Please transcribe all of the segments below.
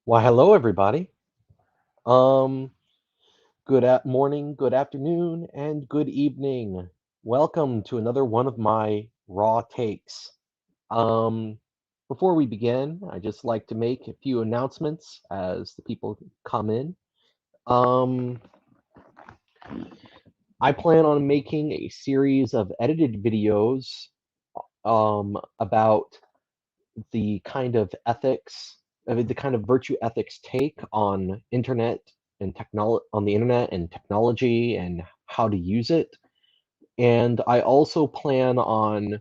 Why, hello, everybody. Um, morning, good afternoon, and good evening. Welcome to another one of my raw takes. Um, Before we begin, I just like to make a few announcements as the people come in. Um, I plan on making a series of edited videos about the kind of ethics, the kind of virtue ethics take on internet and on the internet and technology and how to use it. And I also plan on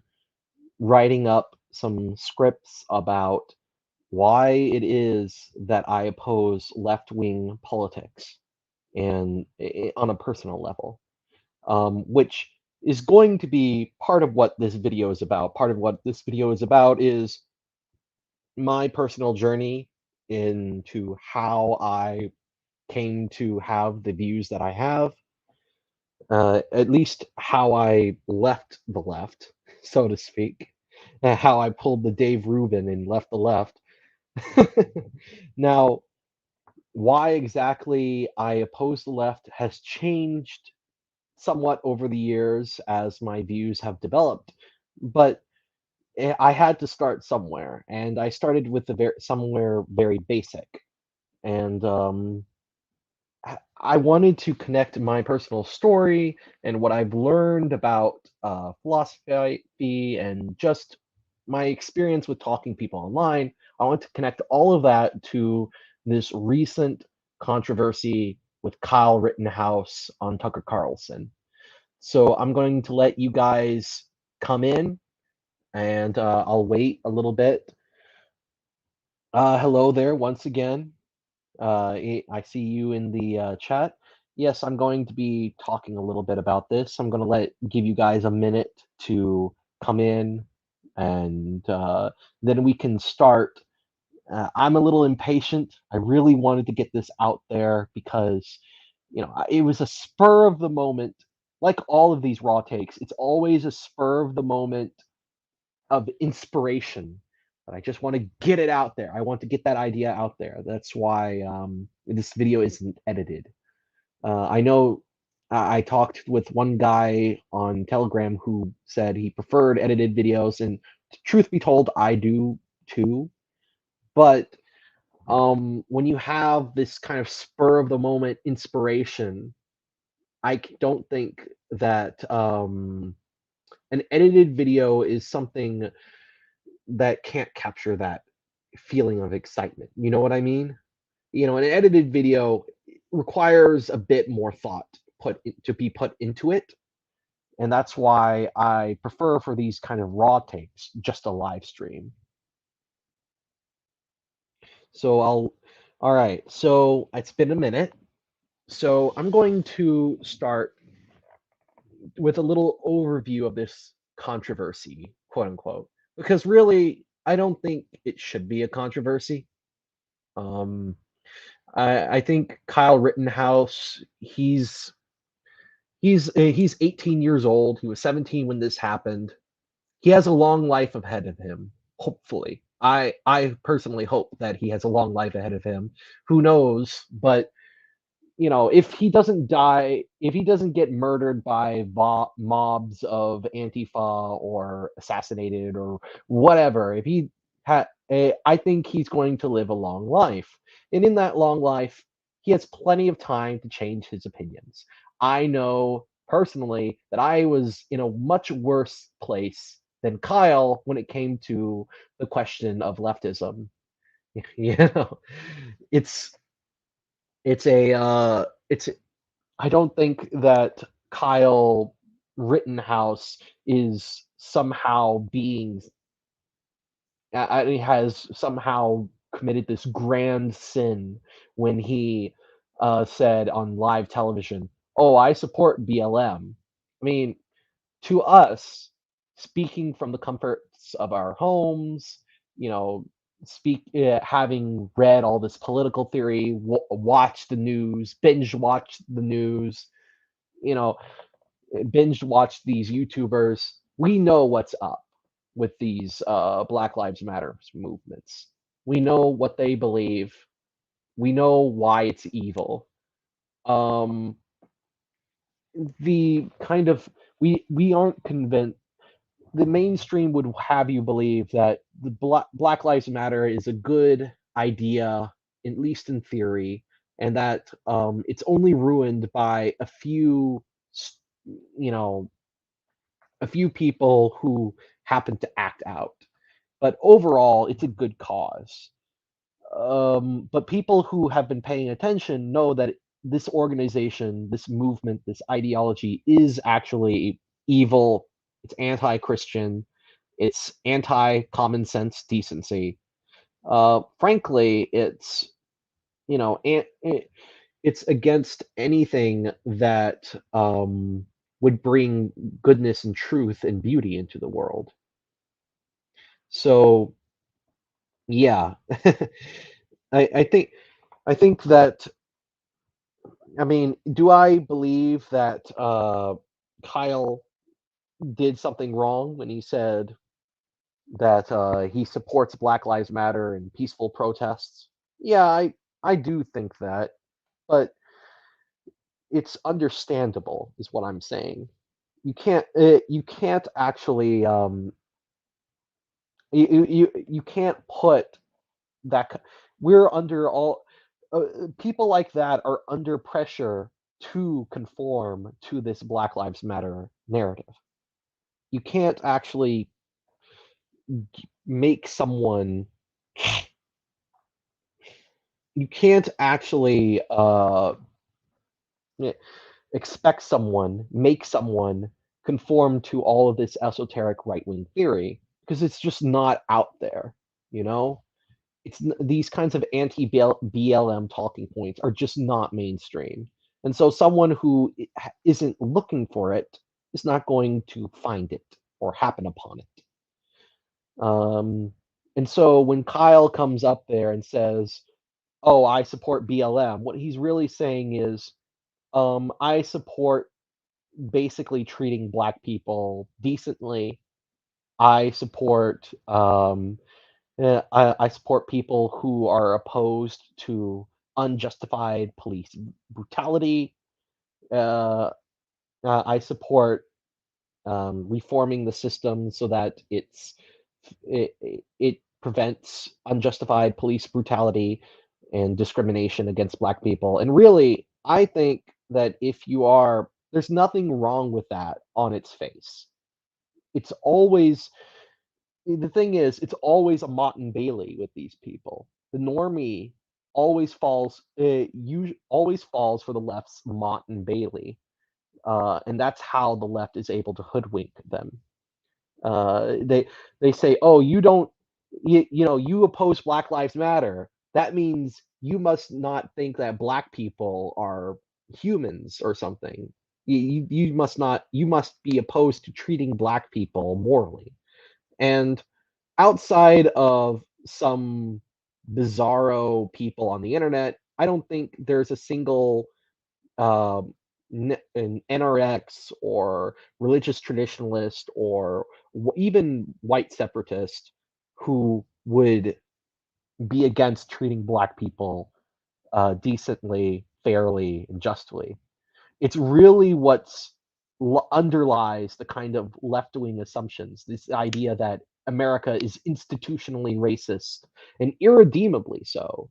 writing up some scripts about why it is that I oppose left-wing politics and on a personal level, which is going to be part of what this video is about. Part of what this video is about is my personal journey into how I came to have the views that I have, at least how I left the left, so to speak, how I pulled the Dave Rubin and left the left. Now, why exactly I oppose the left has changed somewhat over the years as my views have developed, but I had to start somewhere, and I started with somewhere very basic. And I wanted to connect my personal story and what I've learned about philosophy and just my experience with talking people online. I want to connect all of that to this recent controversy with Kyle Rittenhouse on Tucker Carlson. So I'm going to let you guys come in and I'll wait a little bit. Hello there once again. I see you in the chat. Yes, I'm going to be talking a little bit about this. I'm going to give you guys a minute to come in, and then we can start. I'm a little impatient. I really wanted to get this out there because, it was a spur of the moment. Like all of these raw takes, it's always a spur of the moment of inspiration. But I just want to get it out there. I want to get that idea out there. That's why this video isn't edited. I know I talked with one guy on Telegram who said he preferred edited videos, and truth be told, I do too. But when you have this kind of spur of the moment inspiration, don't think that an edited video is something that can't capture that feeling of excitement. You know what I mean? An edited video requires a bit more thought to be put into it, and that's why I prefer for these kind of raw takes just a live stream. So all right. So it's been a minute. So I'm going to start with a little overview of this controversy, quote unquote, because really I don't think it should be a controversy. Um, I think Kyle Rittenhouse, he's 18 years old. He was 17 when this happened. He has a long life ahead of him, hopefully. I personally hope that he has a long life ahead of him. Who knows? But if he doesn't die, if he doesn't get murdered by mobs of Antifa or assassinated or whatever, if he had, I think he's going to live a long life. And in that long life, he has plenty of time to change his opinions. I know personally that I was in a much worse place than Kyle when it came to the question of leftism. You know, it's it's I don't think that Kyle Rittenhouse is somehow has somehow committed this grand sin when he said on live television, "Oh, I support BLM." I mean, to us, speaking from the comforts of our homes, you know, having read all this political theory, watch the news, binge watch the news, you know, binge watch these YouTubers. We know what's up with these Black Lives Matter movements. We know what they believe. We know why it's evil. Um, the kind of we aren't convinced. The mainstream would have you believe that the Black Lives Matter is a good idea, at least in theory, and that it's only ruined by you know, a few people who happen to act out. But overall, it's a good cause. But people who have been paying attention know that this organization, this movement, this ideology is actually evil. It's anti-Christian. It's anti-common sense decency. Frankly, it's you know, it's against anything that would bring goodness and truth and beauty into the world. So yeah, I think that I mean, do I believe that Kyle did something wrong when he said that he supports Black Lives Matter and peaceful protests? Yeah, I do think that, but it's understandable, is what I'm saying. You can't actually you can't put that we're under all people like that are under pressure to conform to this Black Lives Matter narrative. You can't actually make someone you can't actually e- expect someone make someone conform to all of this esoteric right-wing theory because it's just not out there, you know. These kinds of anti BLM talking points are just not mainstream. And so someone who isn't looking for it is not going to find it or happen upon it. And so when Kyle comes up there and says, "Oh, I support BLM," what he's really saying is, "I support basically treating black people decently. I support I support people who are opposed to unjustified police brutality. Uh, I support reforming the system so that it prevents unjustified police brutality and discrimination against black people. And really, I think that if you are, there's nothing wrong with that on its face. It's always the thing is, it's always a Mott and Bailey with these people. The normie always falls for the left's Mott and Bailey, and that's how the left is able to hoodwink them. They say, "Oh, you know, you oppose Black Lives Matter. That means you must not think that black people are humans or something. You must not. You must be opposed to treating black people morally." And outside of some bizarro people on the internet, I don't think there's a single an NRX or religious traditionalist or even white separatist who would be against treating black people decently, fairly, and justly. It's really what's underlies the kind of left-wing assumptions. This idea that America is institutionally racist and irredeemably so.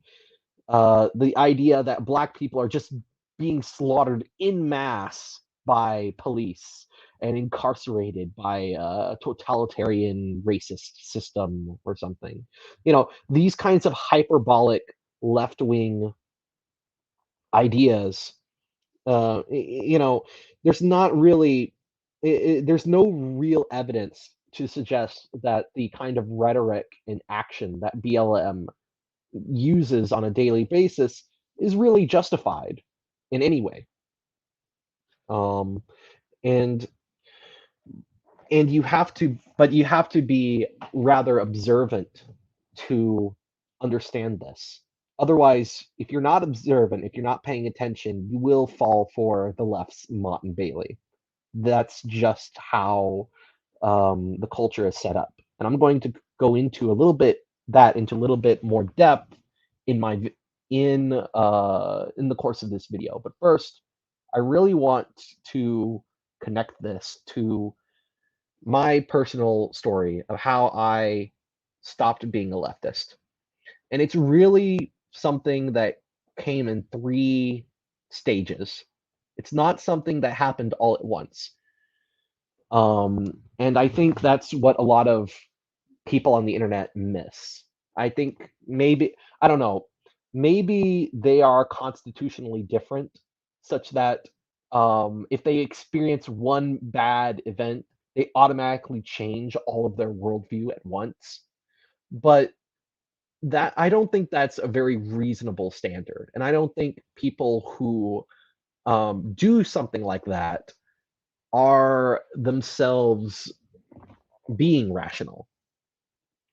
The idea that black people are just being slaughtered in mass by police and incarcerated by a totalitarian racist system or something. You know, these kinds of hyperbolic left-wing ideas you know, there's not really, there's no real evidence to suggest that the kind of rhetoric and action that BLM uses on a daily basis is really justified in any way. Um, and you have to be rather observant to understand this. Otherwise, if you're not observant, if you're not paying attention, you will fall for the left's Mott and Bailey. That's just how the culture is set up. And I'm going to go into a little bit more depth in my in the course of this video. But first, I really want to connect this to my personal story of how I stopped being a leftist. And it's really something that came in three stages. It's not something that happened all at once. And I think that's what a lot of people on the internet miss. I think maybe, I don't know, maybe they are constitutionally different, such that if they experience one bad event, they automatically change all of their worldview at once. But that, I don't think that's a very reasonable standard. And I don't think people who do something like that are themselves being rational.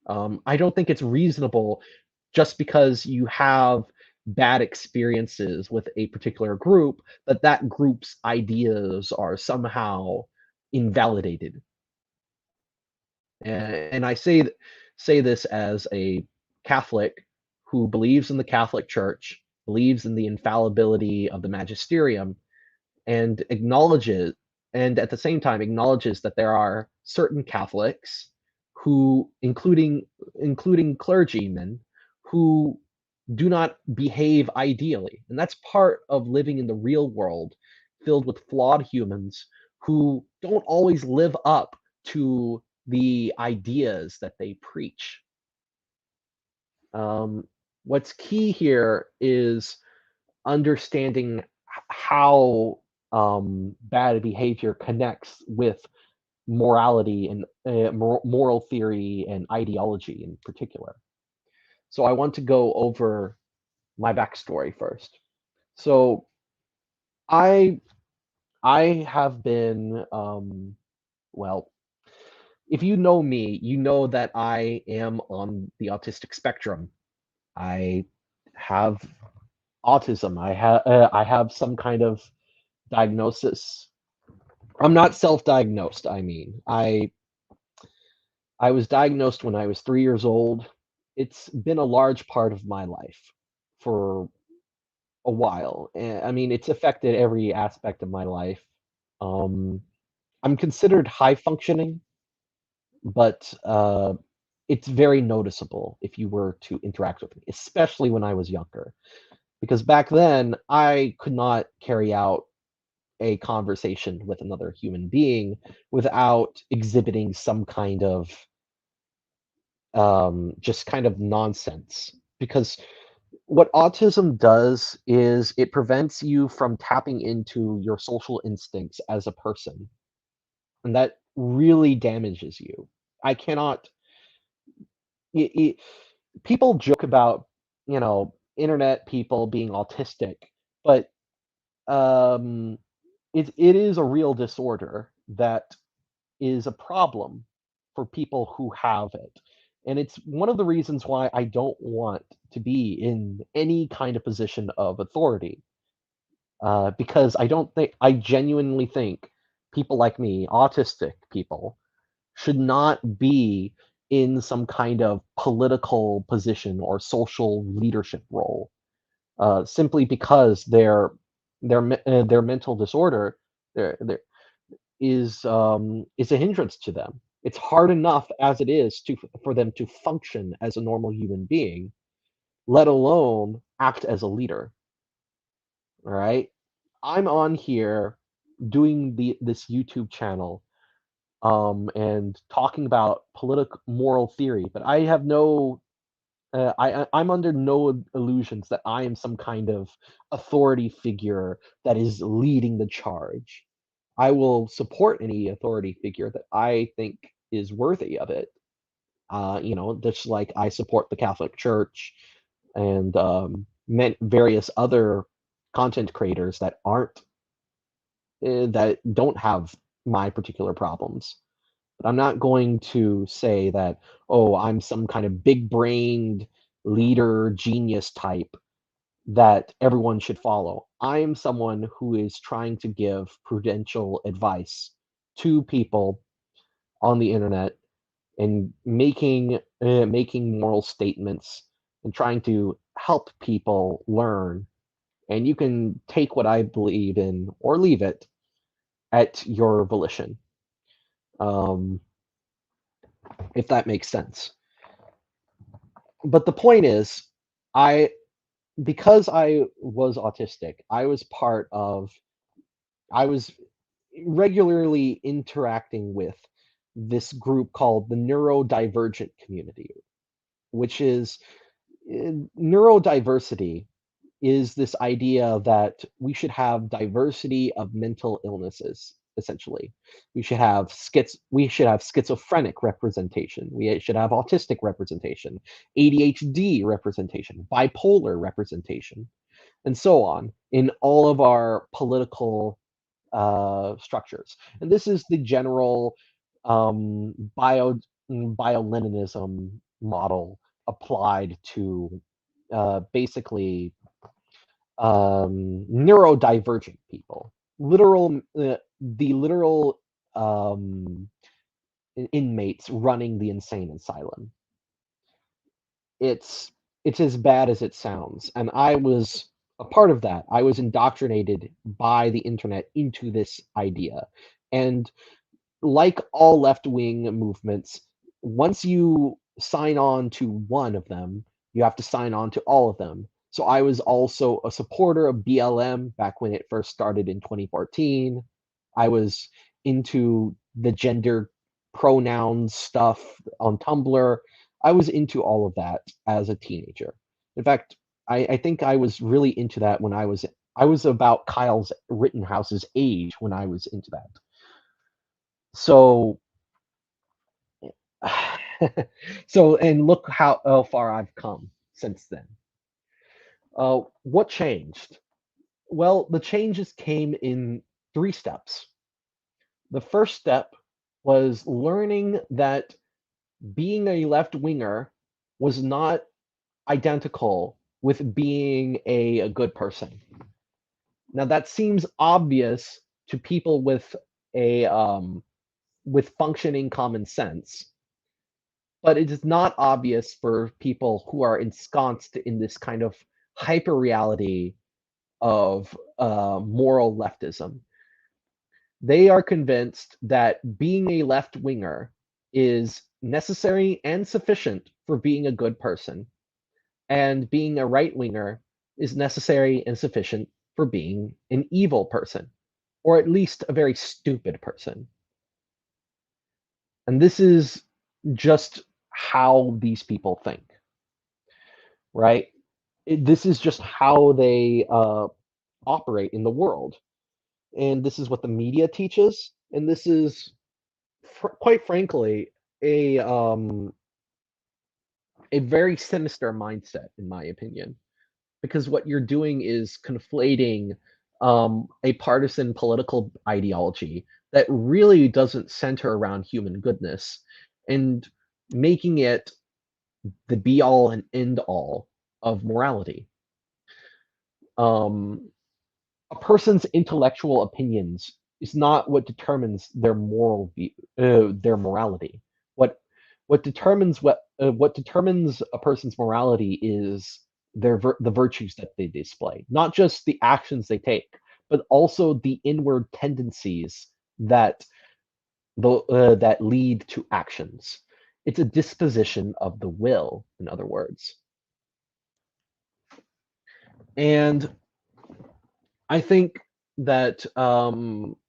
I don't think it's reasonable just because you have bad experiences with a particular group that that group's ideas are somehow invalidated. And I say this as a Catholic who believes in the Catholic Church, believes in the infallibility of the magisterium, and acknowledges, and at the same time acknowledges that there are certain Catholics who, including clergymen, who do not behave ideally. And that's part of living in the real world filled with flawed humans who don't always live up to the ideas that they preach. Um, what's key here is understanding how bad behavior connects with morality and moral theory and ideology in particular. So I want to go over my backstory first. So I I have been well, if you know me, you know that I am on the autistic spectrum. I have autism. I have some kind of diagnosis. I'm not self-diagnosed. I mean, I was diagnosed when I was 3 years old. It's been a large part of my life for a while. I mean, it's affected every aspect of my life. Um, I'm considered high functioning, but it's very noticeable if you were to interact with me, especially when I was younger. Because back then, I could not carry out a conversation with another human being without exhibiting some kind of just kind of nonsense. Because what autism does is it prevents you from tapping into your social instincts as a person, and that really damages you. I cannot. y y People joke about, internet people being autistic, but um, it is a real disorder that is a problem for people who have it. And it's one of the reasons why I don't want to be in any kind of position of authority, because I genuinely think people like me, autistic people, should not be in some kind of political position or social leadership role, simply because their mental disorder, their is a hindrance to them. It's hard enough as it is to for them to function as a normal human being, let alone act as a leader. All right. I'm on here doing this YouTube channel and talking about political moral theory, but I have no I'm under no illusions that I am some kind of authority figure that is leading the charge. I will support any authority figure that I think is worthy of it. Just like I support the Catholic Church and various other content creators that aren't that don't have my particular problems. But I'm not going to say that, oh, I'm some kind of big brained leader, genius type that everyone should follow. I am someone who is trying to give prudential advice to people on the internet and making moral statements and trying to help people learn, and you can take what I believe in or leave it at your volition, um, if that makes sense. But the point is, I because I was autistic, I was regularly interacting with this group called the neurodivergent community, which is neurodiversity is this idea that we should have diversity of mental illnesses. Essentially, we should have schizophrenic representation. We should have autistic representation, ADHD representation, bipolar representation, and so on in all of our political structures. And this is the general bio-Leninism model applied to basically neurodivergent people, the literal inmates running the insane asylum. It's it's as bad as it sounds, and I was a part of that. I was indoctrinated by the internet into this idea, and like all left-wing movements, once you sign on to one of them, you have to sign on to all of them. So I was also a supporter of BLM back when it first started in 2014. I was into the gender pronouns stuff on Tumblr. I was into all of that as a teenager. In fact, I think I was really into that when I was about Kyle Rittenhouse's age when I was into that. So and look how far I've come since then. What changed? Well, the changes came in three steps. The first step was learning that being a left winger was not identical with being a good person. Now that seems obvious to people with functioning common sense, but it is not obvious for people who are ensconced in this kind of hyper reality of moral leftism. They are convinced that being a left winger is necessary and sufficient for being a good person, and being a right winger is necessary and sufficient for being an evil person, or at least a very stupid person. And this is just how these people think, right? This is just how they operate in the world. And this is what the media teaches. And this is, quite frankly, a very sinister mindset, in my opinion, because what you're doing is conflating a partisan political ideology that really doesn't center around human goodness and making it the be all and end all of morality. Um, a person's intellectual opinions is not what determines their morality. What what determines a person's morality is the virtues that they display, not just the actions they take, but also the inward tendencies that that lead to actions. It's a disposition of the will, in other words. And I think that a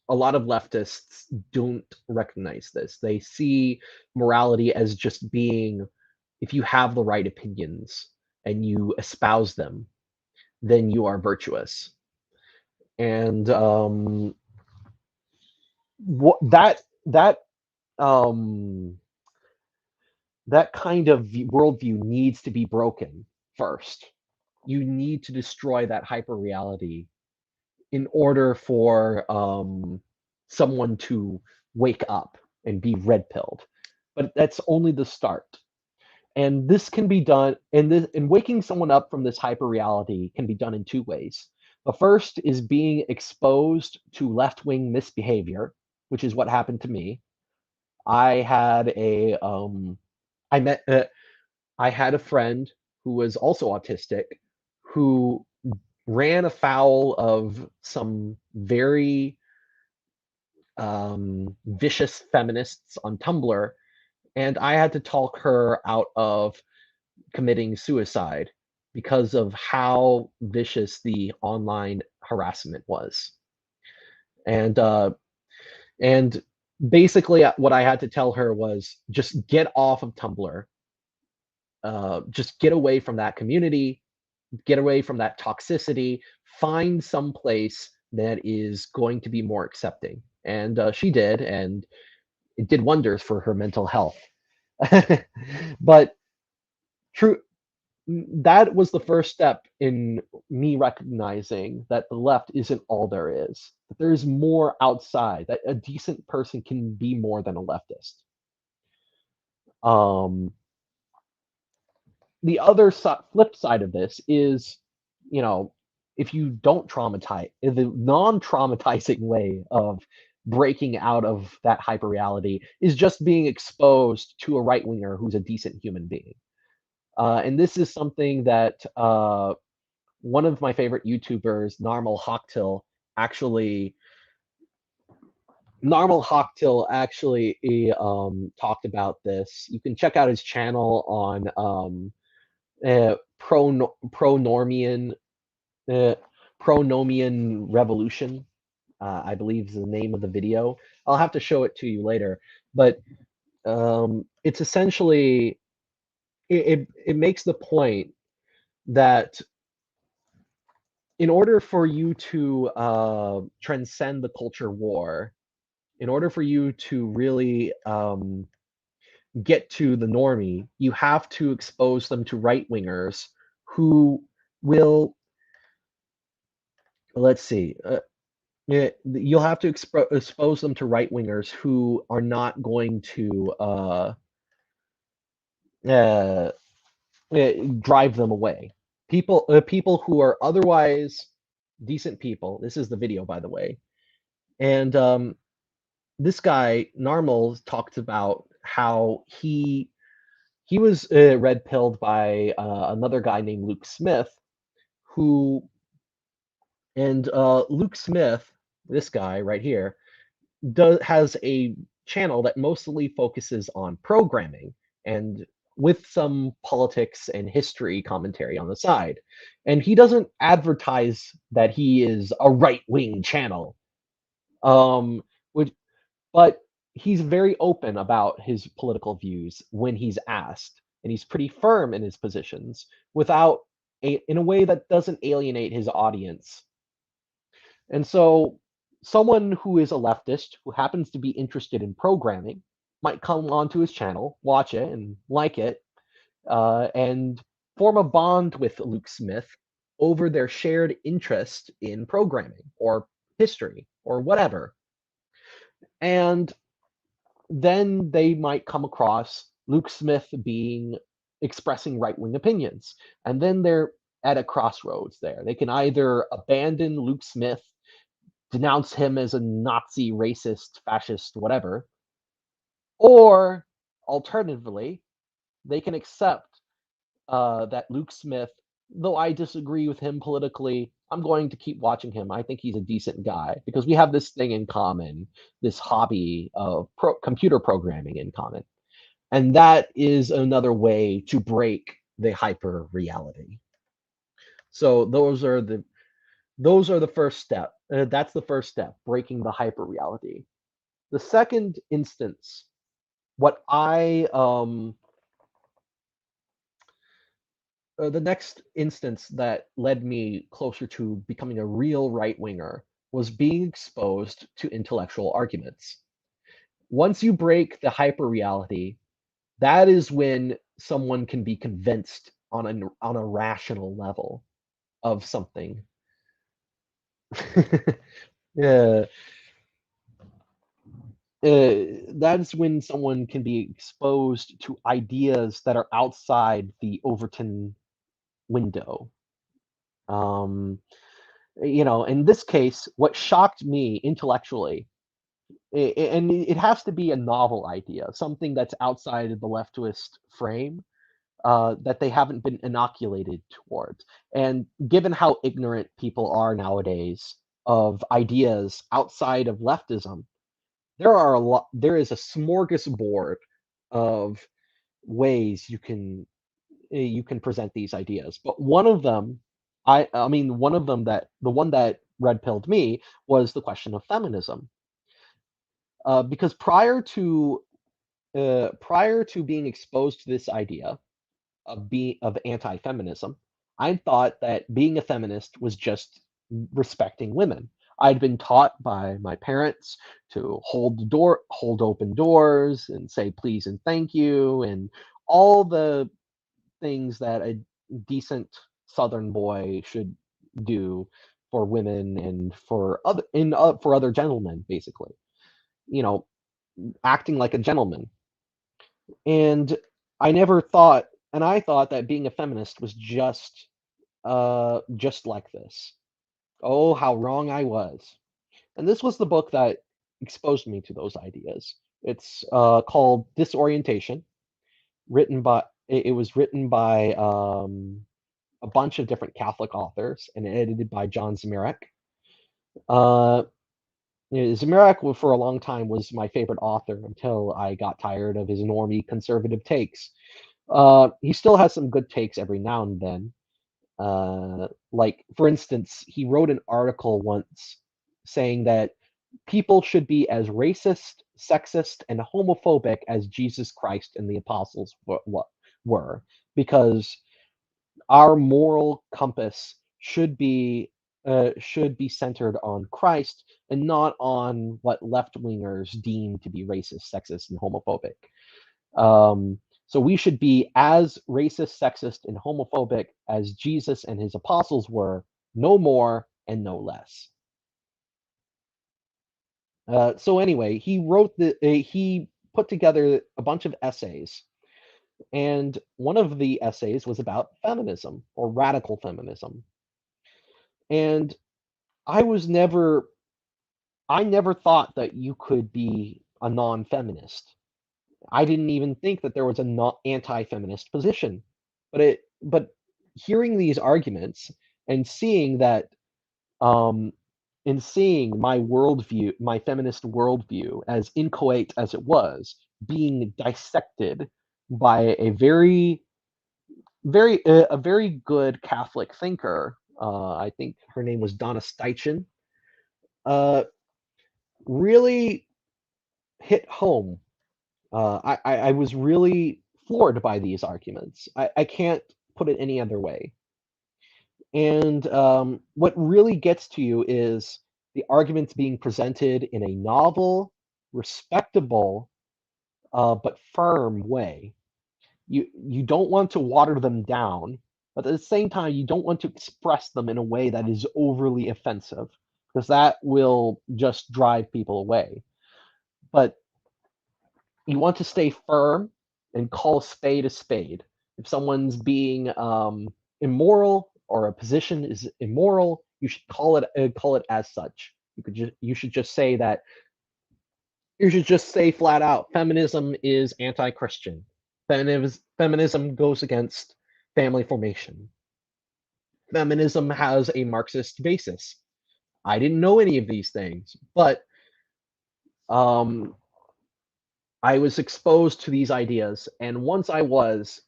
lot of leftists don't recognize this. They see morality as just being, if you have the right opinions and you espouse them, then you are virtuous. And what um, that kind of worldview needs to be broken first. You need to destroy that hyper reality in order for someone to wake up and be red pilled. But that's only the start. And this can be done, and waking someone up from this hyper reality can be done in two ways. The first is being exposed to left wing misbehavior, which is what happened to me. I had I met, I had a friend who was also autistic, who ran afoul of some very vicious feminists on Tumblr, and I had to talk her out of committing suicide because of how vicious the online harassment was. And and basically, what I had to tell her was just get off of Tumblr, just get away from that community, get away from that toxicity, find some place that is going to be more accepting. And she did, and it did wonders for her mental health. But true, that was the first step in me recognizing that the left isn't all there is. That there's more outside. That a decent person can be more than a leftist. Um, the other flip side of this is, you know, if you don't traumatize, the non-traumatizing way of breaking out of that hyper reality is just being exposed to a right winger who's a decent human being. And this is something that one of my favorite YouTubers, actually talked about this. You can check out his channel on Pronomian uh, Pronomian Revolution. I believe is the name of the video. I'll have to show it to you later, but it's essentially it makes the point that in order for you to transcend the culture war, in order for you to really get to the normie, you have to expose them to right wingers who will, let's see, you'll have to expose them to right wingers who are not going to uh, drive them away. People who are otherwise decent people. This is the video, by the way. And this guy Narmal talked about how he was red pilled by another guy named Luke Smith, who and Luke Smith, this guy right here, has a channel that mostly focuses on programming and with some politics and history commentary on the side. And he doesn't advertise that he is a right wing channel, um, which, but he's very open about his political views when he's asked, and he's pretty firm in his positions without in a way that doesn't alienate his audience. And so someone who is a leftist who happens to be interested in programming might come onto his channel, watch it and like it, and form a bond with Luke Smith over their shared interest in programming or history or whatever. And then they might come across Luke Smith being expressing right wing opinions. And then they're at a crossroads there. They can either abandon Luke Smith, denounce him as a Nazi, racist, fascist, whatever, or alternatively, they can accept that Luke Smith, though I disagree with him politically, I'm going to keep watching him. I think he's a decent guy because we have this thing in common, this hobby of computer programming in common. And that is another way to break the hyper reality. So those are the first step. That's the first step, breaking the hyper reality. The second instance, what I the next instance that led me closer to becoming a real right winger was being exposed to intellectual arguments. Once you break the hyper reality, that is when someone can be convinced on a rational level of something. Yeah, that's when someone can be exposed to ideas that are outside the Overton window. Um, in this case, what shocked me intellectually, and it has to be a novel idea, something that's outside of the leftist frame. that they haven't been inoculated towards. And given how ignorant people are nowadays of ideas outside of leftism, there is a smorgasbord of ways you can present these ideas. But one of them, I mean, one of them that the one that red pilled me was the question of feminism. Because prior to being exposed to this idea of anti-feminism, I thought that being a feminist was just respecting women. I'd been taught by my parents to hold open doors, and say please and thank you, and all the things that a decent Southern boy should do for women and for other gentlemen, basically. You know, acting like a gentleman. And I thought that being a feminist was just like this. Oh, how wrong I was. And this was the book that exposed me to those ideas. It's called Disorientation. It was written by a bunch of different Catholic authors and edited by John Zmirak. Uh, Zmirak, for a long time, was my favorite author until I got tired of his normie conservative takes. He still has some good takes every now and then. Like, for instance, he wrote an article once saying that people should be as racist, sexist, and homophobic as Jesus Christ and the apostles were, because our moral compass should be centered on Christ and not on what left wingers deem to be racist, sexist, and homophobic. So we should be as racist, sexist, and homophobic as Jesus and his apostles were, no more and no less. So anyway, he put together a bunch of essays, and one of the essays was about feminism or radical feminism. And I was never I never thought that you could be a non-feminist. I didn't even think that there was a not anti-feminist position. But hearing these arguments and seeing that um and seeing my feminist worldview, as inchoate as it was, being dissected by a very good Catholic thinker. I think her name was Donna Steichen. Uh, really hit home. I was really floored by these arguments. I can't put it any other way. And what really gets to you is the arguments being presented in a novel, respectable, but firm way. You don't want to water them down, but at the same time, you don't want to express them in a way that is overly offensive, because that will just drive people away. But you want to stay firm and call a spade a spade. If someone's being immoral or a position is immoral, you should call it as such. You should just say that. You should just say flat out, feminism is anti-Christian. Feminism goes against family formation. Feminism has a Marxist basis. I didn't know any of these things, but um, I was exposed to these ideas, and once I was,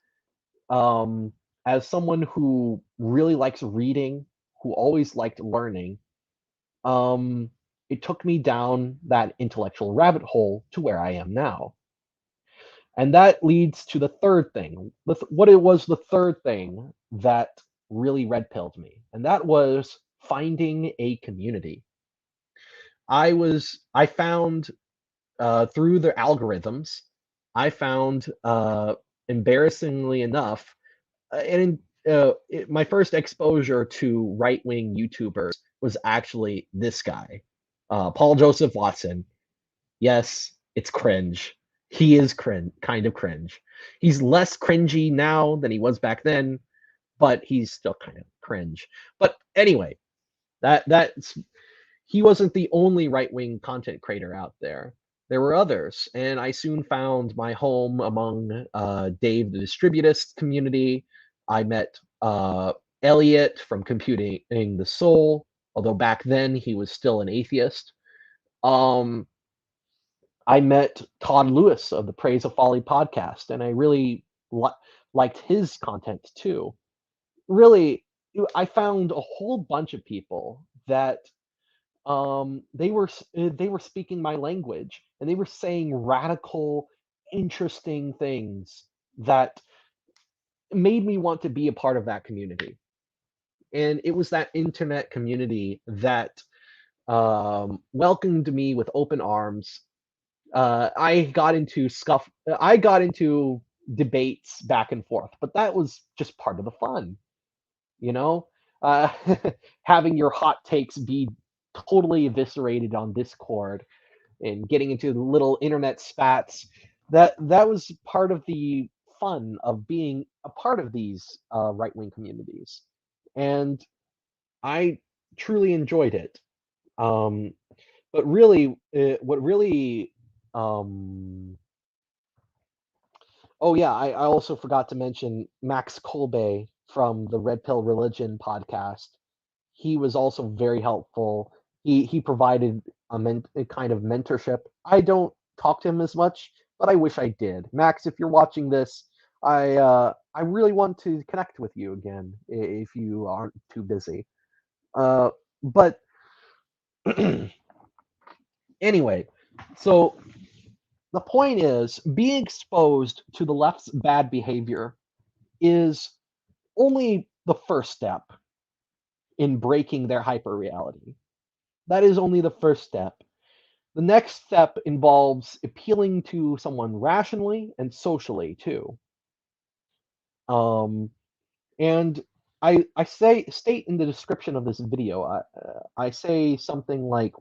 um, as someone who really likes reading, who always liked learning, um, it took me down that intellectual rabbit hole to where I am now. And that leads to the third thing. What it was the third thing that really red pilled me, and that was finding a community. I found through the algorithms, I found embarrassingly enough, my first exposure to right wing YouTubers was actually this guy, Paul Joseph Watson. Yes, it's cringe. He is kind of cringe. He's less cringy now than he was back then, but he's still kind of cringe. But anyway, that's he wasn't the only right wing content creator out there. there were others, and I soon found my home among Dave the Distributist community. I met Elliot from Computing the Soul, although back then he was still an atheist. Um, I met Todd Lewis of the Praise of Folly podcast, and I really liked his content too. Really, I found a whole bunch of people that they were speaking my language, and they were saying radical, interesting things that made me want to be a part of that community. And it was that internet community that welcomed me with open arms. I got into debates back and forth, but that was just part of the fun, you know. Uh, having your hot takes be totally eviscerated on Discord and getting into the little internet spats. That was part of the fun of being a part of these right wing communities, and I truly enjoyed it. Um, but really, what really oh yeah, I also forgot to mention Max Kolbe from the Red Pill Religion podcast. He was also very helpful. He provided a kind of mentorship. I don't talk to him as much, but I wish I did. Max, if you're watching this, I really want to connect with you again if you aren't too busy. But anyway, so the point is being exposed to the left's bad behavior is only the first step in breaking their hyperreality. That is only the first step. The next step involves appealing to someone rationally and socially too. Um, and I say state in the description of this video, I say something like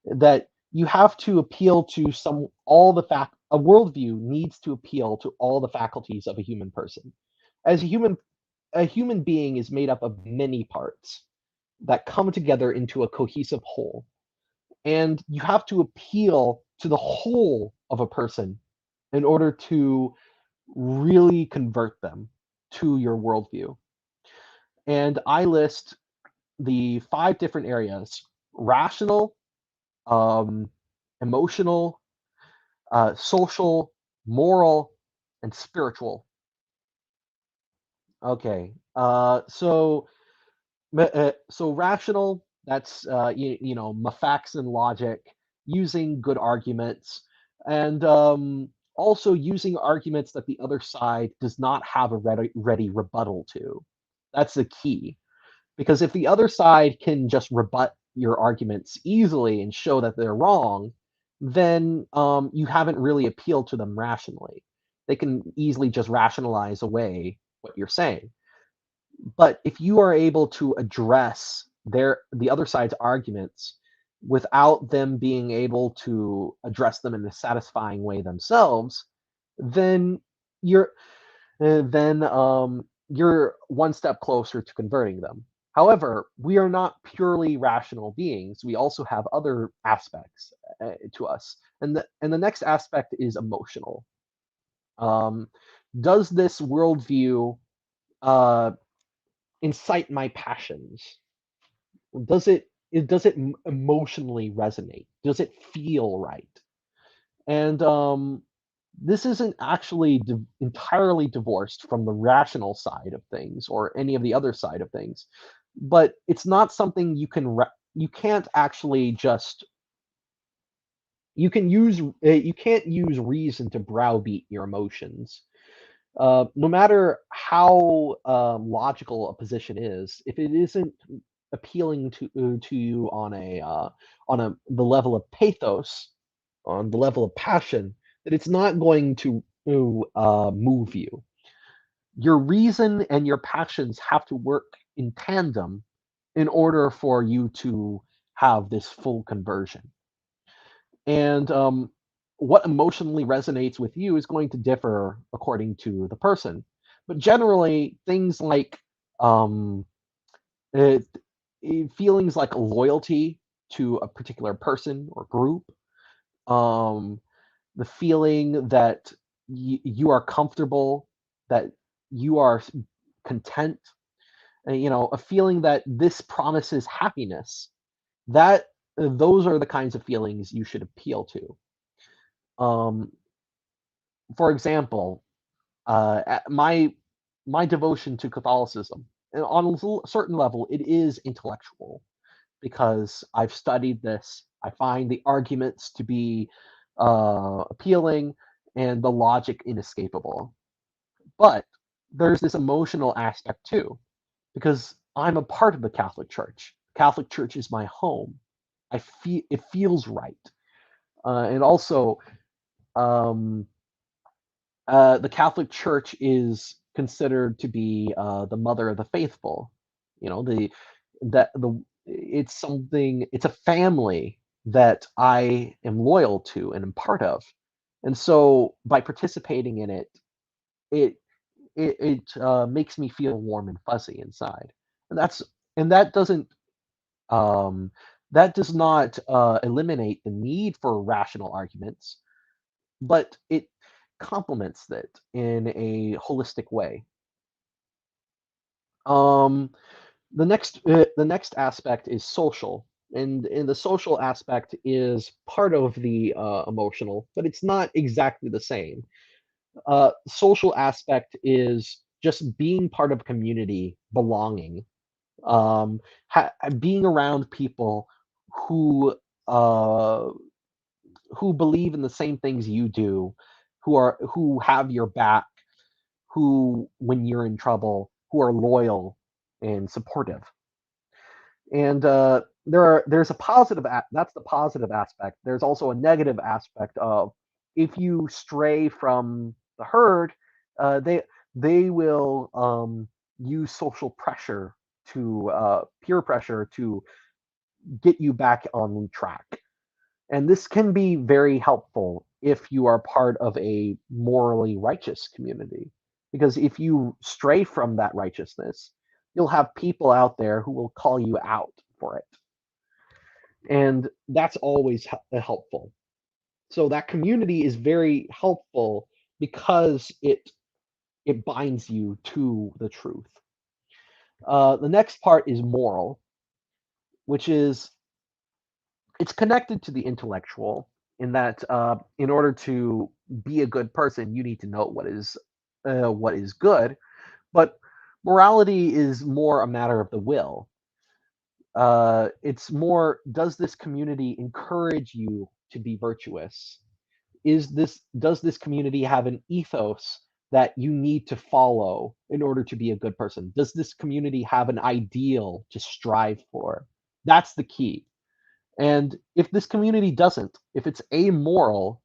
that you have to appeal to some all the fact a worldview needs to appeal to all the faculties of a human person. As a human being is made up of many parts that come together into a cohesive whole. And you have to appeal to the whole of a person in order to really convert them to your worldview. And I list the 5 different areas: rational, um, emotional, social, moral, and spiritual. Okay. So rational, that's facts and logic, using good arguments, and also using arguments that the other side does not have a ready rebuttal to. That's the key, because if the other side can just rebut your arguments easily and show that they're wrong, then you haven't really appealed to them rationally. They can easily just rationalize away what you're saying. But if you are able to address the other side's arguments without them being able to address them in a satisfying way themselves, then you're you're one step closer to converting them. However, we are not purely rational beings. We also have other aspects to us, and the next aspect is emotional. Um, does this worldview uh, incite my passions? Does it emotionally resonate? Does it feel right? And this isn't actually entirely divorced from the rational side of things or any of the other side of things, but it's not something you can't actually just you can't use reason to browbeat your emotions. No matter how logical a position is, if it isn't appealing to you on the level of pathos, on the level of passion, that it's not going to move you. Your reason and your passions have to work in tandem in order for you to have this full conversion. And what emotionally resonates with you is going to differ according to the person. But generally, things like um, it, feelings like loyalty to a particular person or group, um, the feeling that you are comfortable, that you are content, a feeling that this promises happiness. That those are the kinds of feelings you should appeal to. Um, for example, my devotion to Catholicism, and on a certain level, it is intellectual because I've studied this. I find the arguments to be appealing and the logic inescapable. But there's this emotional aspect too, because I'm a part of the Catholic Church. Catholic Church is my home. I feel it feels right, and also um, the Catholic Church is considered to be the mother of the faithful. You know, the that the it's something. It's a family that I am loyal to and am part of, and so by participating in it, it it makes me feel warm and fuzzy inside, and that doesn't um, that does not eliminate the need for rational arguments, but it complements it in a holistic way. Um, the next aspect is social, and the social aspect is part of the emotional, but it's not exactly the same. Social aspect is just being part of a community, belonging, being around people who uh, who believe in the same things you do, who have your back, who, when you're in trouble, who are loyal and supportive. And there's a that's the positive aspect. There's also a negative aspect of if you stray from the herd, they will use social pressure to peer pressure to get you back on track. And this can be very helpful if you are part of a morally righteous community. Because if you stray from that righteousness, you'll have people out there who will call you out for it. And that's always helpful. So that community is very helpful because it binds you to the truth. The next part is moral, which is it's connected to the intellectual in that in order to be a good person, you need to know what is good. But morality is more a matter of the will. It's more, does this community encourage you to be virtuous? Does this community have an ethos that you need to follow in order to be a good person? Does this community have an ideal to strive for? That's the key. And if this community doesn't, if it's amoral,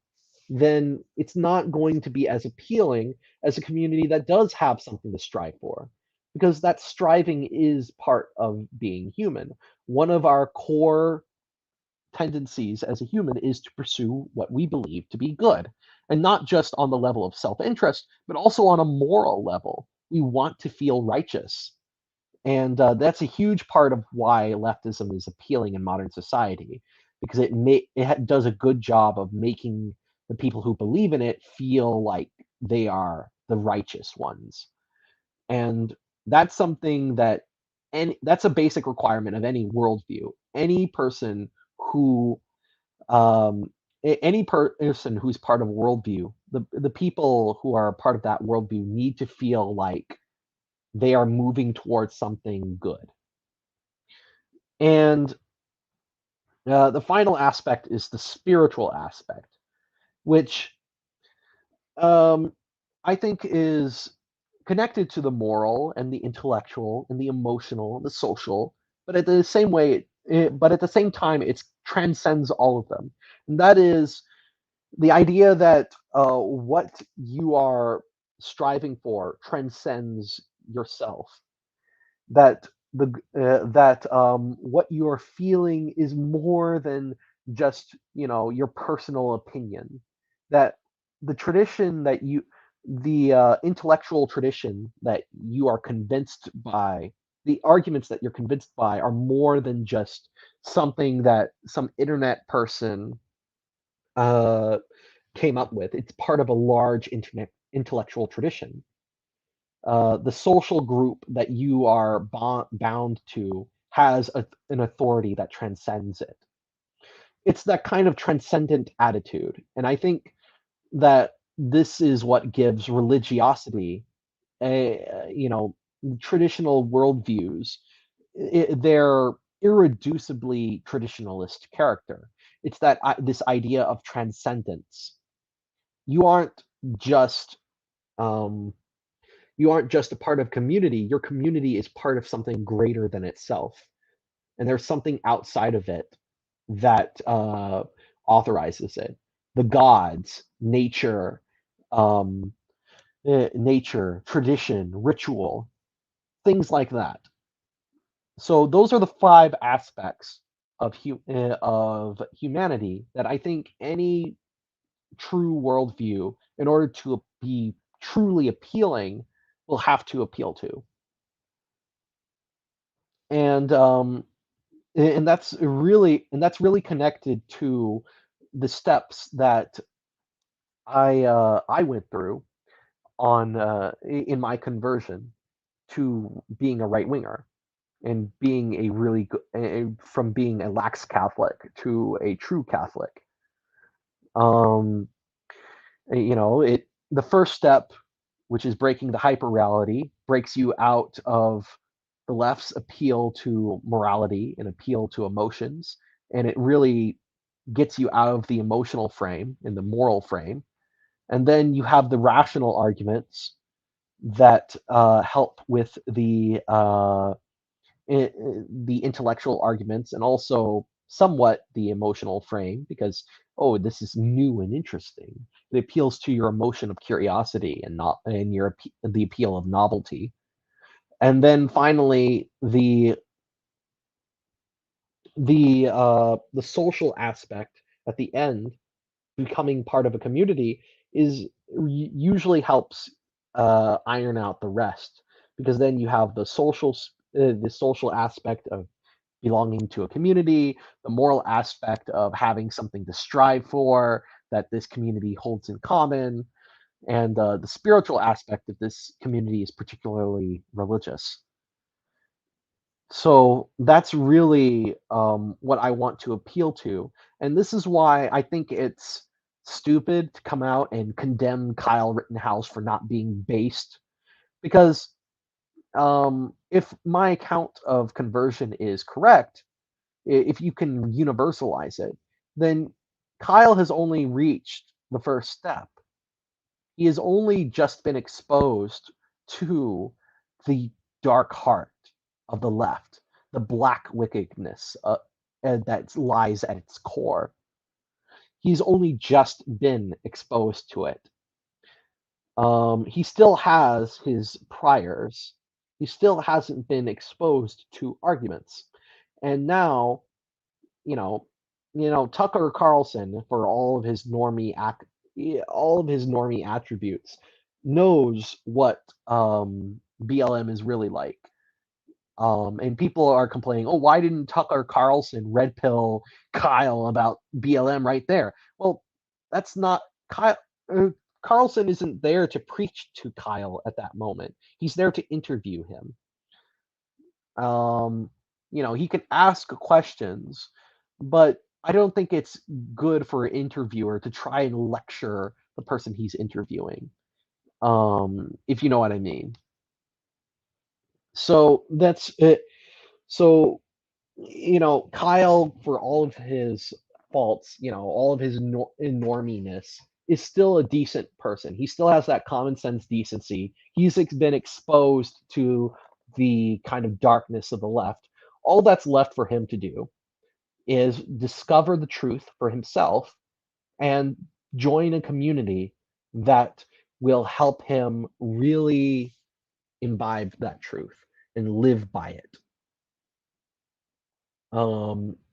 then it's not going to be as appealing as a community that does have something to strive for. Because that striving is part of being human. One of our core tendencies as a human is to pursue what we believe to be good. And not just on the level of self interest, but also on a moral level. We want to feel righteous. And that's a huge part of why leftism is appealing in modern society, because it does a good job of making the people who believe in it feel like they are the righteous ones. And that's something that, and that's a basic requirement of any worldview. Any person who any person who's part of a worldview, the people who are part of that worldview need to feel like they are moving towards something good. And the final aspect is the spiritual aspect, which um, I think is connected to the moral and the intellectual and the emotional and the social, but at the same way, but at the same time, it transcends all of them. And that is the idea that what you are striving for transcends yourself. That what you're feeling is more than just your personal opinion. That the tradition that you the intellectual tradition that you are convinced by, the arguments that you're convinced by, are more than just something that some internet person uh, came up with. It's part of a large intellectual tradition. The social group that you are bound to has an authority that transcends it. It's that kind of transcendent attitude. And I think that this is what gives religiosity a, traditional worldviews, their irreducibly traditionalist character. It's that this idea of transcendence. You aren't just um, you aren't just a part of community. Your community is part of something greater than itself, and there's something outside of it that authorizes it. The gods, um, nature, tradition, ritual, things like that. So those are the five aspects of humanity that I think any true worldview, in order to be truly appealing, will have to appeal to. And that's really connected to the steps that I went through on in my conversion to being a right winger and being a really from being a lax Catholic to a true Catholic. Um, it the first step, which is breaking the hyperreality, breaks you out of the left's appeal to morality and appeal to emotions, and it really gets you out of the emotional frame and the moral frame. And then you have the rational arguments that help with the intellectual arguments and also somewhat the emotional frame because this is new and interesting. It appeals to your emotion of curiosity and not and the appeal of novelty. And then finally the social aspect at the end, becoming part of a community, is usually helps iron out the rest, because then you have the social aspect of belonging to a community, the moral aspect of having something to strive for that this community holds in common, and the spiritual aspect of this community is particularly religious. So that's really what I want to appeal to. And this is why I think it's stupid to come out and condemn Kyle Rittenhouse for not being based. Because if my account of conversion is correct, if you can universalize it, then Kyle has only reached the first step. He has only just been exposed to the dark heart of the left, the black wickedness that lies at its core. He's only just been exposed to it. He still has his priors. He still hasn't been exposed to arguments. And now, you know, Tucker Carlson, for all of his normie attributes, knows what BLM is really like. And people are complaining, oh, why didn't Tucker Carlson red pill Kyle about BLM right there? Well, that's not Kyle. Carlson isn't there to preach to Kyle at that moment. He's there to interview him. Um, he can ask questions, but I don't think it's good for an interviewer to try and lecture the person he's interviewing. If you know what I mean. So that's it. So, Kyle, for all of his faults, all of his enorminess, is still a decent person. He still has that common sense decency. He's been exposed to the kind of darkness of the left. All that's left for him to do is discover the truth for himself and join a community that will help him really imbibe that truth and live by it.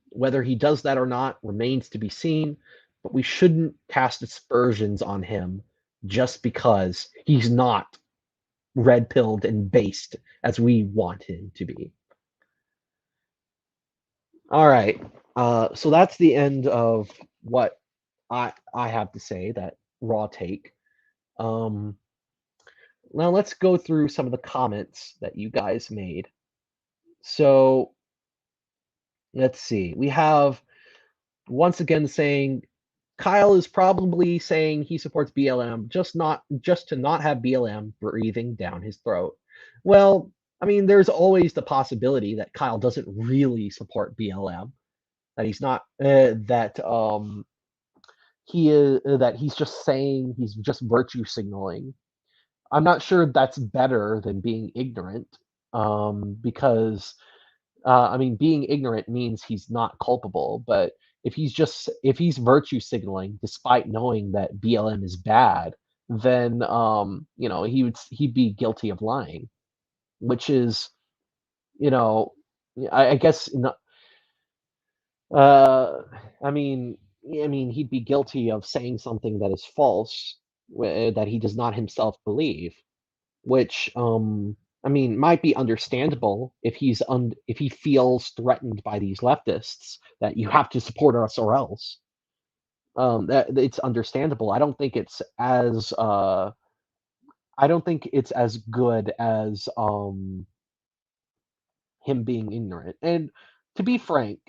Whether he does that or not remains to be seen, but we shouldn't cast aspersions on him just because he's not red pilled and based as we want him to be. All right. So that's the end of what I have to say that raw take. Um, Now let's go through some of the comments that you guys made. So let's see. We have once again saying Kyle is probably saying he supports BLM, just to not have BLM breathing down his throat. Well, I mean, there's always the possibility that Kyle doesn't really support BLM, that he's not that he's just saying, he's just virtue signaling. I'm not sure that's better than being ignorant, because I mean, being ignorant means he's not culpable. But if he's virtue signaling despite knowing that BLM is bad, then he'd be guilty of lying, which is you know I guess uh, I mean he'd be guilty of saying something that is false, that he does not himself believe, which I mean might be understandable if if he feels threatened by these leftists that you have to support us or else. That it's understandable. I don't think it's as good as him being ignorant. And to be frank,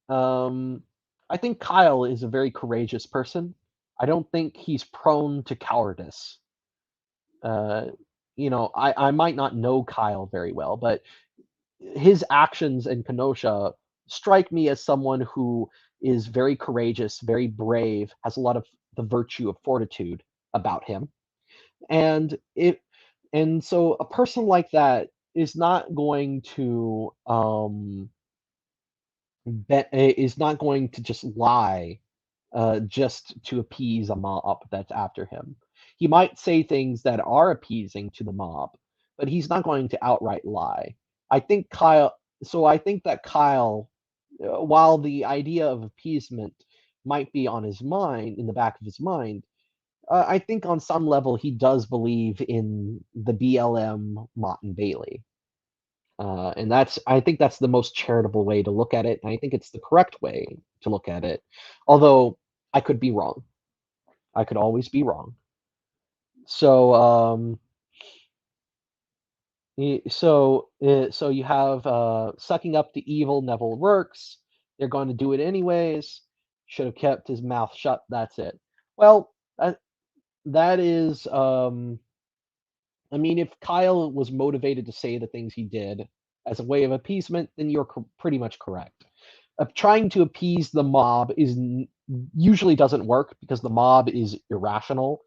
um, I think Kyle is a very courageous person. I don't think he's prone to cowardice. Uh, I might not know Kyle very well, but his actions in Kenosha strike me as someone who is very courageous, very brave, has a lot of the virtue of fortitude about him. And it and so a person like that is not going to is not going to just lie just to appease a mob that's after him. He might say things that are appeasing to the mob, but he's not going to outright lie. I think Kyle. So I think that Kyle, while the idea of appeasement might be on his mind, in the back of his mind, I think on some level he does believe in the BLM Mott and Bailey. And I think that's the most charitable way to look at it. And I think it's the correct way to look at it. Although I could be wrong. I could always be wrong. So, so you have sucking up the evil never works. They're going to do it anyways. Should have kept his mouth shut. That's it. Well, that is I mean, if Kyle was motivated to say the things he did as a way of appeasement, then you're pretty much correct. Trying to appease the mob usually doesn't work because the mob is irrational.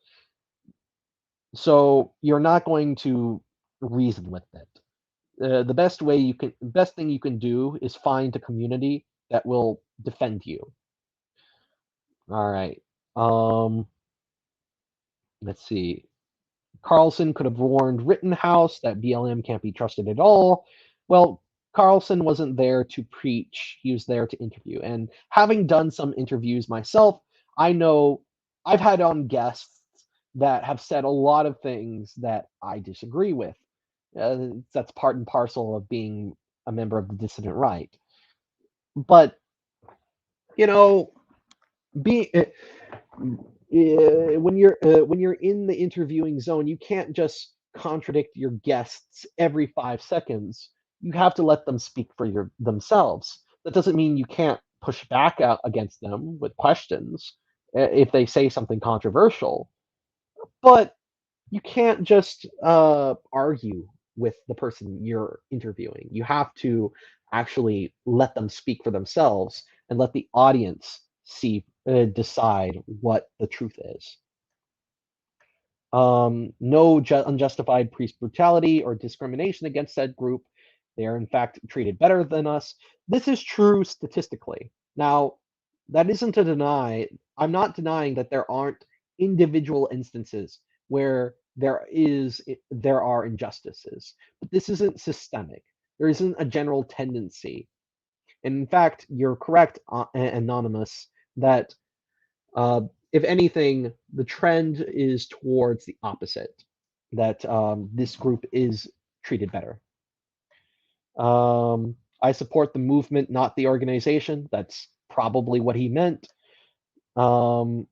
So you're not going to reason with it. The best thing you can do is find a community that will defend you. All right. Um, let's see. Carlson could have warned Rittenhouse that BLM can't be trusted at all. Well, Carlson wasn't there to preach, he was there to interview. And having done some interviews myself, I know I've had on guests that have said a lot of things that I disagree with. That's part and parcel of being a member of the dissident right. But, you know, be when you're in the interviewing zone, you can't just contradict your guests every 5 seconds. You have to let them speak for themselves. That doesn't mean you can't push back out against them with questions if they say something controversial, but you can't just argue with the person you're interviewing. You have to actually let them speak for themselves and let the audience decide what the truth is. No unjustified police brutality or discrimination against said group. They are in fact treated better than us. This is true statistically. Now, that isn't to deny. I'm not denying that there aren't individual instances where there are injustices, but this isn't systemic. There isn't a general tendency. And in fact, you're correct, Anonymous, that uh, if anything, the trend is towards the opposite, that this group is treated better. I support the movement, not the organization. That's probably what he meant. Um,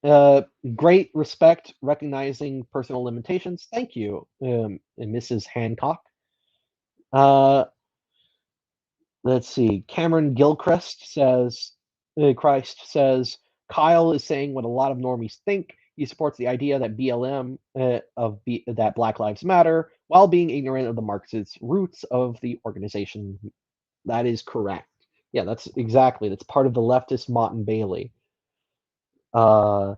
uh, Great respect, recognizing personal limitations. Thank you, Mrs. Hancock. Uh, let's see. Cameron Gilchrist says, Christ says, Kyle is saying what a lot of normies think. He supports the idea that BLM that Black Lives Matter, while being ignorant of the Marxist roots of the organization. That is correct. Yeah, that's part of the leftist Mott and Bailey. Uh,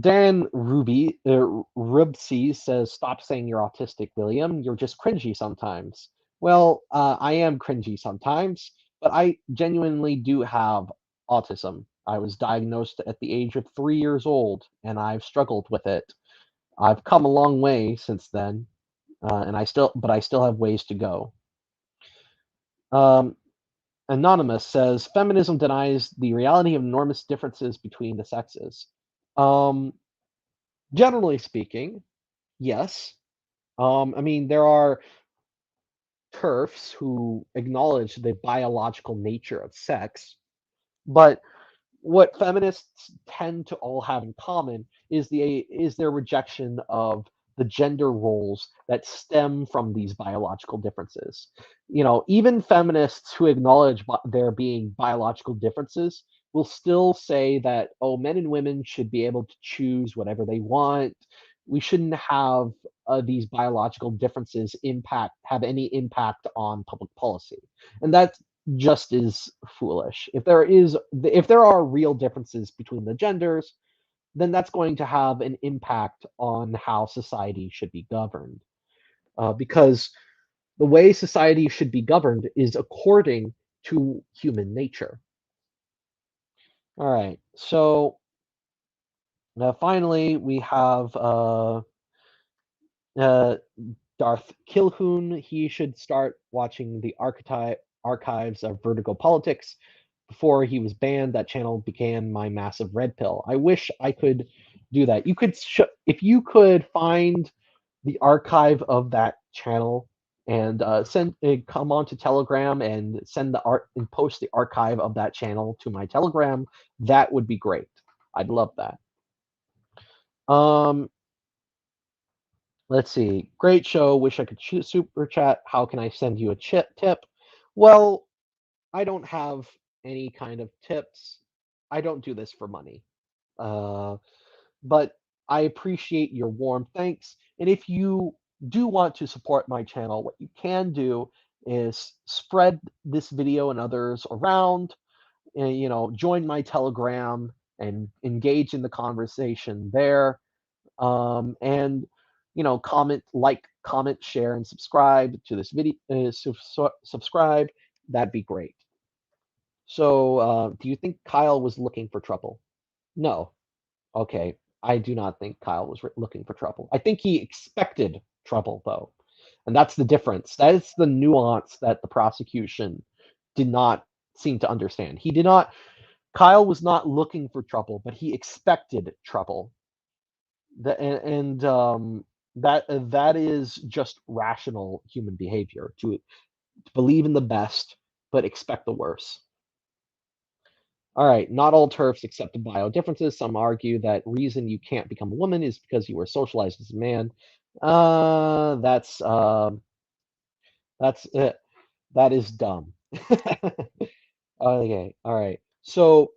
Dan Rubsey says, "Stop saying you're autistic, William. You're just cringy sometimes." Well, I am cringy sometimes, but I genuinely do have autism. I was diagnosed at the age of 3 years old, and I've struggled with it. I've come a long way since then, but I still have ways to go. Um, Anonymous says, "Feminism denies the reality of enormous differences between the sexes." Um, Generally speaking, yes. I mean, there are TERFs who acknowledge the biological nature of sex, but what feminists tend to all have in common is their rejection of the gender roles that stem from these biological differences. Even feminists who acknowledge there being biological differences will still say that, oh, men and women should be able to choose whatever they want. We shouldn't have these biological differences have any impact on public policy, and that just is foolish. If there are real differences between the genders, then that's going to have an impact on how society should be governed. Because the way society should be governed is according to human nature. All right. So finally, we have uh, Darth Kilhoun. He should start watching the archives of Vertigo Politics. Before he was banned, that channel became my massive red pill. I wish I could do that. If you could find the archive of that channel and come on to Telegram and send the art and post the archive of that channel to my Telegram, that would be great. I'd love that. Um, let's see. Great show. Wish I could super chat. How can I send you a tip? Well, I don't have any kind of tips. I don't do this for money. Uh, but I appreciate your warm thanks. And if you do want to support my channel, what you can do is spread this video and others around, and join my Telegram and engage in the conversation there. And comment, share, and subscribe to this video. Subscribe. That'd be great. So, do you think Kyle was looking for trouble? No. Okay. I do not think Kyle was looking for trouble. I think he expected trouble, though. And that's the difference. That is the nuance that the prosecution did not seem to understand. Kyle was not looking for trouble, but he expected trouble. That is just rational human behavior to believe in the best, but expect the worst. All right, not all TERFs accept bio differences. Some argue that reason you can't become a woman is because you were socialized as a man. Uh, that's uh, that's it. That is dumb. Okay, all right. So,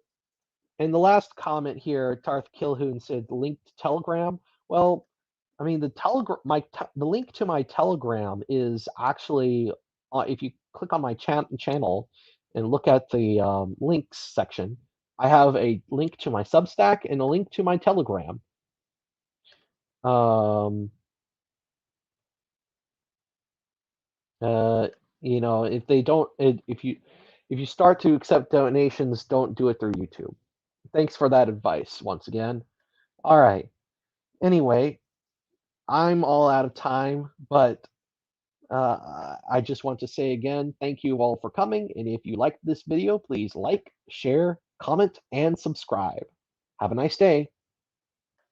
in the last comment here, Tarth Kilhoun said link to Telegram. Well, I mean the link to my Telegram is actually if you click on my channel and look at the links section, I have a link to my Substack and a link to my Telegram. Um, uh, if they don't, if you start to accept donations, don't do it through YouTube. Thanks for that advice once again. All right. Anyway, I'm all out of time, but I just want to say again, thank you all for coming. And if you liked this video, please like, share, comment, and subscribe. Have a nice day.